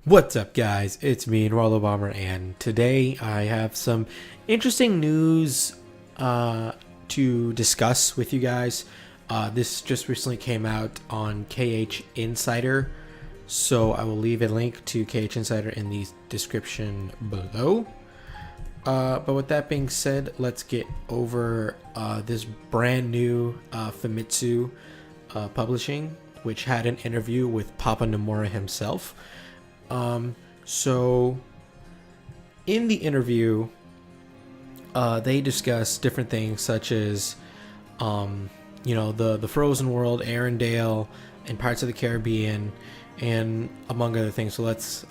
What's up, guys? It's me, Rollo Bomber, and today I have some interesting news to discuss with you guys. This just recently came out on KH Insider, so I will leave a link to KH Insider in the description below. But with that being said, let's get over this brand new Famitsu Publishing, which had an interview with Papa Nomura himself. So in the interview, they discuss different things such as, the frozen world, Arendelle, and parts of the Caribbean, and among other things. So let's,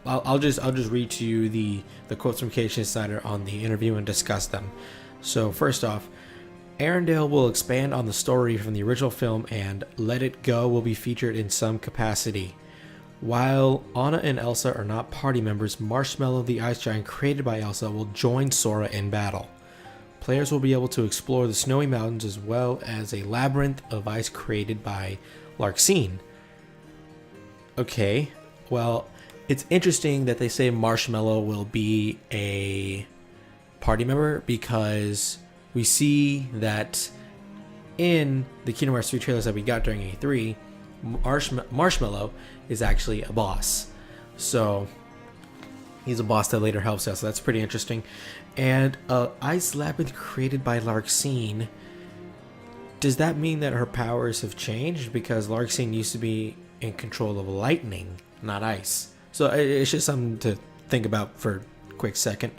I'll just read to you the quotes from KH Insider on the interview and discuss them. So first off, Arendelle will expand on the story from the original film, and Let It Go will be featured in some capacity. While Anna and Elsa are not party members, Marshmallow, the ice giant created by Elsa, will join Sora in battle. Players will be able to explore the snowy mountains as well as a labyrinth of ice created by Larxene. Okay, well, it's interesting that they say Marshmallow will be a party member, because we see that in the Kingdom Hearts 3 trailers that we got during E3, Marshmallow is actually a boss. So he's a boss that later helps us. So that's pretty interesting. And Ice Labyrinth created by Larxene. Does that mean that her powers have changed? Because Larxene used to be in control of lightning, not ice. So it's just something to think about for a quick second.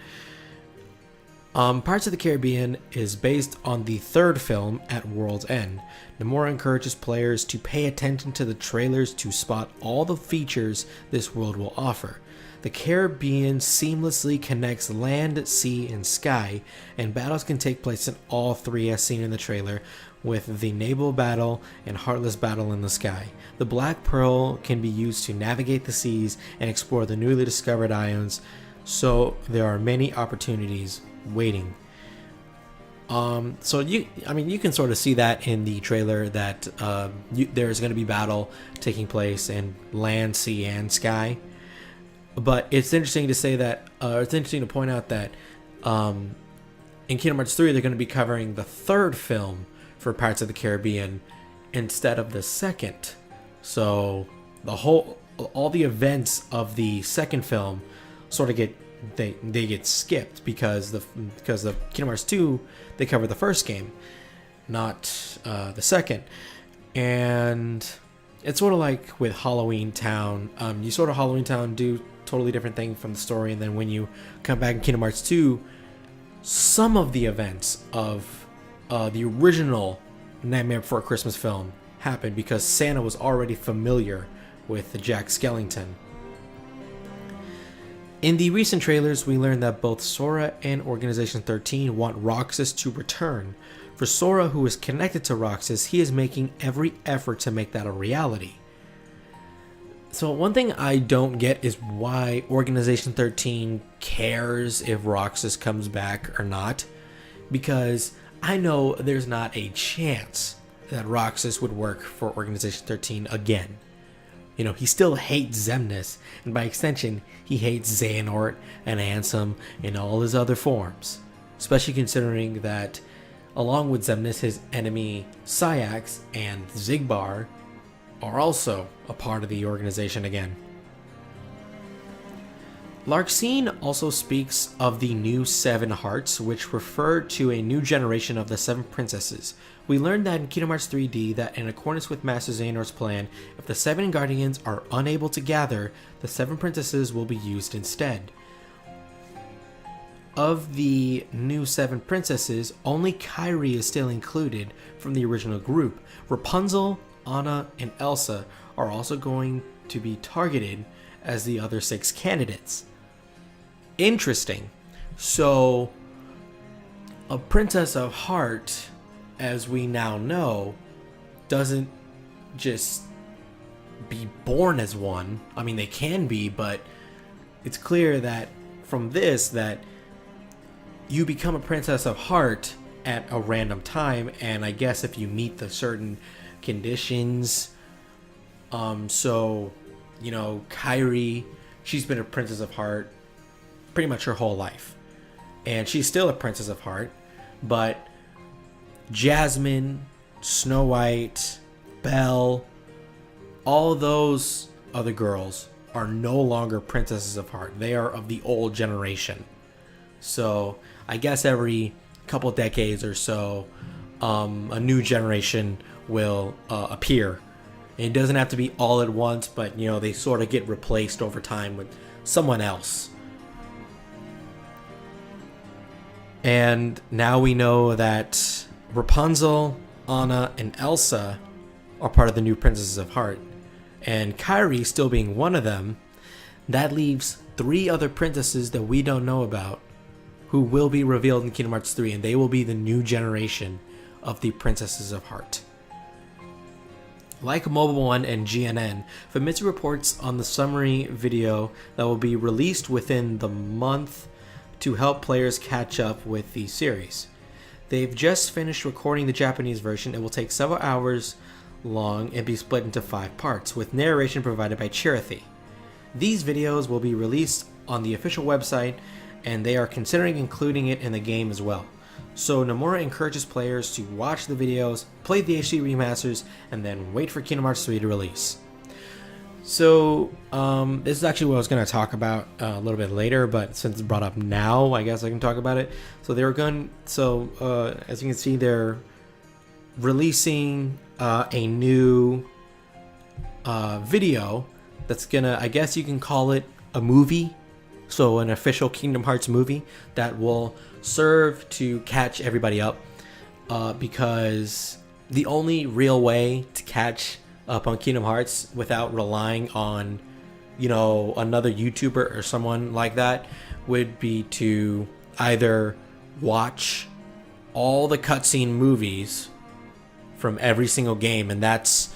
Parts of the Caribbean is based on the third film, At World's End. Nomura encourages players to pay attention to the trailers to spot all the features this world will offer. The Caribbean seamlessly connects land, sea, and sky, and battles can take place in all three as seen in the trailer, with the naval battle and heartless battle in the sky. The Black Pearl can be used to navigate the seas and explore the newly discovered islands, so there are many opportunities waiting. So you can sort of see that in the trailer that there's going to be battle taking place in land, sea, and sky. But it's interesting to say that it's interesting to point out that in Kingdom Hearts 3 they're going to be covering the third film for Pirates of the Caribbean instead of the second. So all the events of the second film sort of get skipped because the Kingdom Hearts 2 they cover the first game, not the second. And it's sort of like with Halloween Town. You sort of Halloween Town do totally different thing from the story, and then when you come back in Kingdom Hearts 2, some of the events of the original Nightmare Before Christmas film happened because Santa was already familiar with Jack Skellington. In the recent trailers, we learned that both Sora and Organization 13 want Roxas to return. For Sora, who is connected to Roxas, he is making every effort to make that a reality. So one thing I don't get is why Organization 13 cares if Roxas comes back or not. Because I know there's not a chance that Roxas would work for Organization 13 again. You know, he still hates Xemnas, and by extension, he hates Xehanort and Ansem in all his other forms. Especially considering that, along with Xemnas, his enemy Sayax and Xigbar are also a part of the organization again. Larxene also speaks of the new Seven Hearts, which refer to a new generation of the Seven Princesses. We learned that in Kingdom Hearts 3D that in accordance with Master Xehanort's plan, if the Seven Guardians are unable to gather, the Seven Princesses will be used instead. Of the new Seven Princesses, only Kairi is still included from the original group. Rapunzel, Anna, and Elsa are also going to be targeted as the other 6 candidates. Interesting. So, a Princess of Heart, as we now know, doesn't just be born as one. I mean, they can be, but it's clear that from this that you become a Princess of Heart at a random time, and I guess if you meet the certain conditions, so Kairi, she's been a Princess of Heart pretty much her whole life. And she's still a Princess of Heart. But Jasmine, Snow White, Belle, all those other girls are no longer Princesses of Heart. They are of the old generation. So I guess every couple decades or so, a new generation will appear. And it doesn't have to be all at once, but they sort of get replaced over time with someone else. And now we know that Rapunzel, Anna, and Elsa are part of the new Princesses of Heart. And Kairi still being one of them, that leaves 3 other princesses that we don't know about who will be revealed in Kingdom Hearts 3, and they will be the new generation of the Princesses of Heart. Like Mobile One and GNN, Famitsu reports on the summary video that will be released within the month to help players catch up with the series. They've just finished recording the Japanese version. It will take several hours long and be split into 5 parts, with narration provided by Chirithy. These videos will be released on the official website, and they are considering including it in the game as well. So Nomura encourages players to watch the videos, play the HD remasters, and then wait for Kingdom Hearts 3 to release. So this is actually what I was going to talk about a little bit later, but since it's brought up now, I guess I can talk about it. So as you can see, they're releasing a new video that's gonna, I guess you can call it a movie. So an official Kingdom Hearts movie that will serve to catch everybody up, because the only real way to catch up on Kingdom Hearts without relying on, another YouTuber or someone like that would be to either watch all the cutscene movies from every single game, and that's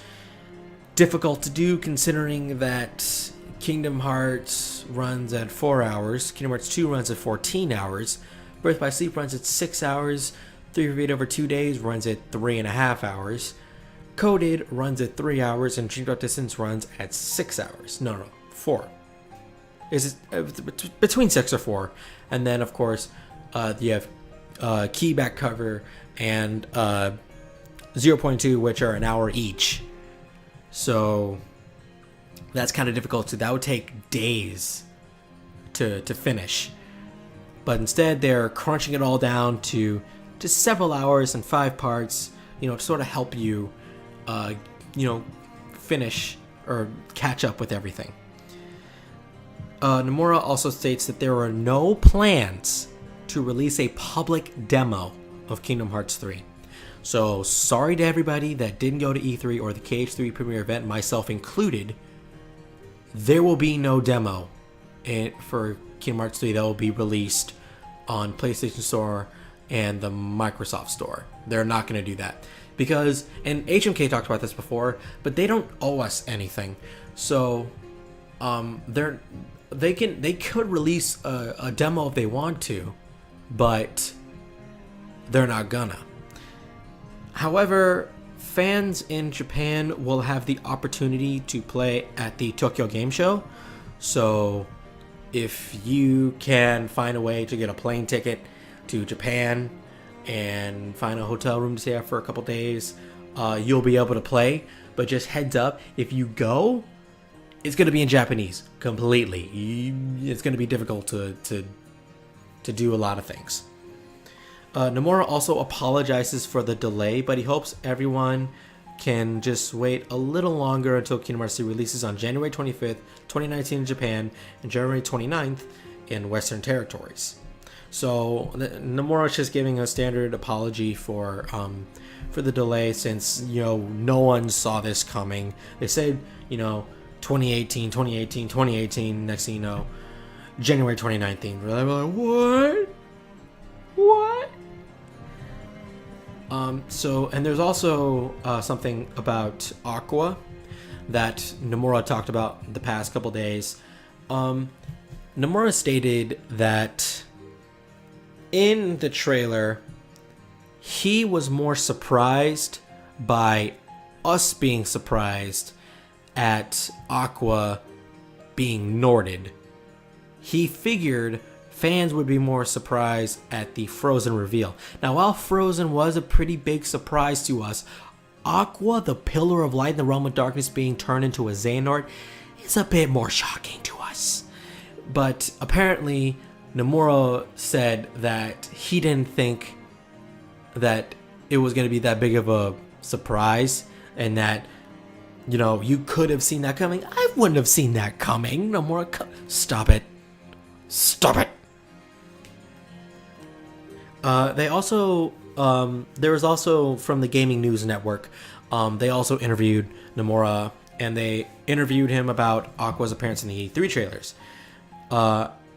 difficult to do considering that Kingdom Hearts runs at 4 hours, Kingdom Hearts 2 runs at 14 hours, Birth by Sleep runs at 6 hours, 3 Fate over 2 days runs at 3.5 hours, Coded runs at 3 hours, and Dream Drop Distance runs at 6 hours. No, 4. Is it between 6 or 4? And then, of course, you have Key Back Cover and 0.2, which are an hour each. So that's kind of difficult. So that would take days to finish. But instead, they're crunching it all down to just several hours and 5 parts, to sort of help you, finish or catch up with everything. Nomura also states that there are no plans to release a public demo of Kingdom Hearts 3. So sorry to everybody that didn't go to E3 or the KH3 premiere event, myself included. There will be no demo for Kingdom Hearts 3 that will be released on PlayStation Store and the Microsoft Store. They're not going to do that because, and HMK talked about this before, but they don't owe us anything. So they could release a demo if they want to, but they're not gonna. However, fans in Japan will have the opportunity to play at the Tokyo Game Show. So if you can find a way to get a plane ticket to Japan and find a hotel room to stay at for a couple days, you'll be able to play. But just heads up, if you go, it's going to be in Japanese completely. It's going to be difficult to do a lot of things. Nomura also apologizes for the delay, but he hopes everyone can just wait a little longer until Kingdom Hearts 3 releases on January 25th, 2019 in Japan, and January 29th in Western territories. So Nomura is just giving a standard apology for the delay, since no one saw this coming. They said 2018. Next thing you know, January 2019. We're like, what? And there's also something about Aqua that Nomura talked about the past couple days. Nomura stated that in the trailer, he was more surprised by us being surprised at Aqua being Norded. He figured fans would be more surprised at the Frozen reveal. Now, while Frozen was a pretty big surprise to us, Aqua, the Pillar of Light in the Realm of Darkness, being turned into a Xehanort is a bit more shocking to us. But apparently, Nomura said that he didn't think that it was going to be that big of a surprise, and that, you know, you could have seen that coming. I wouldn't have seen that coming. Nomura, stop it. Stop it. They also, there was also from the Gaming News Network, they also interviewed Nomura, and they interviewed him about Aqua's appearance in the E3 trailers,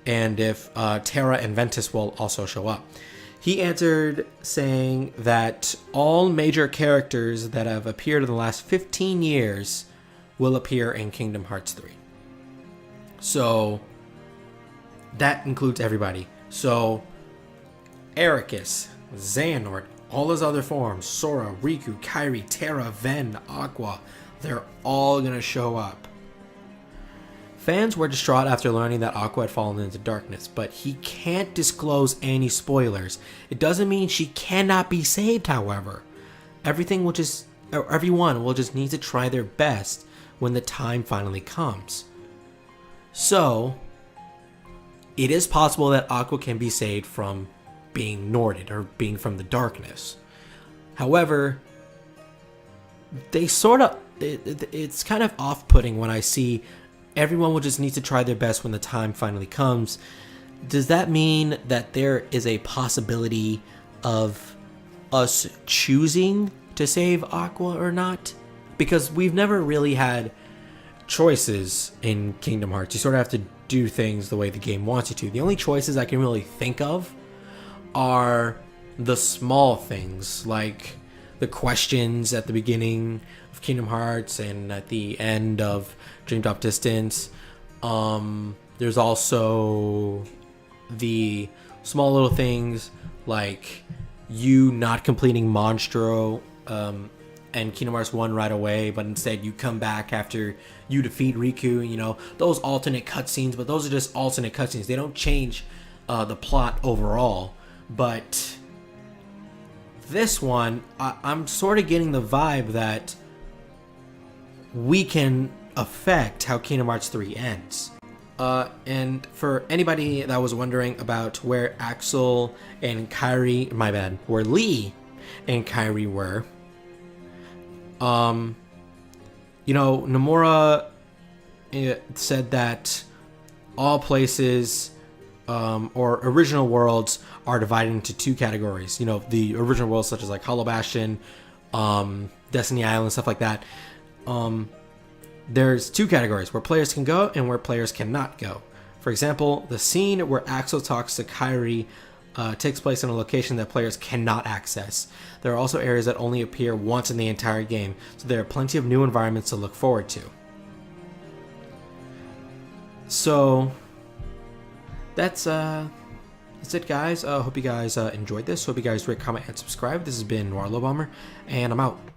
and if Terra and Ventus will also show up. He answered saying that all major characters that have appeared in the last 15 years will appear in Kingdom Hearts 3. So that includes everybody. So Ericus, Xehanort, all his other forms, Sora, Riku, Kairi, Terra, Ven, Aqua, they're all going to show up. Fans were distraught after learning that Aqua had fallen into darkness, but he can't disclose any spoilers. It doesn't mean she cannot be saved, however. Everyone will just need to try their best when the time finally comes. So, it is possible that Aqua can be saved from being Norded, or being from the darkness. However, it's kind of off-putting when I see everyone will just need to try their best when the time finally comes. Does that mean that there is a possibility of us choosing to save Aqua or not? Because we've never really had choices in Kingdom Hearts. You sort of have to do things the way the game wants you to. The only choices I can really think of are the small things, like the questions at the beginning of Kingdom Hearts and at the end of Dream Drop Distance. There's also the small little things like you not completing Monstro and Kingdom Hearts 1 right away, but instead you come back after you defeat Riku. You know, those alternate cutscenes, but those are just alternate cutscenes. They don't change the plot overall. But this one, I'm sort of getting the vibe that we can affect how Kingdom Hearts 3 ends. And for anybody that was wondering about where Axel and Kairi, where Lee and Kairi were, you know, Nomura said that all places or original worlds are divided into two categories. You know, the original worlds such as like Hollow Bastion, Destiny Island, stuff like that. There's two categories, where players can go and where players cannot go. For example, the scene where Axel talks to Kairi takes place in a location that players cannot access. There are also areas that only appear once in the entire game, so there are plenty of new environments to look forward to. So that's it, guys. Hope you guys enjoyed this. Hope you guys rate, comment, and subscribe. This has been Noir Low Bomber, and I'm out.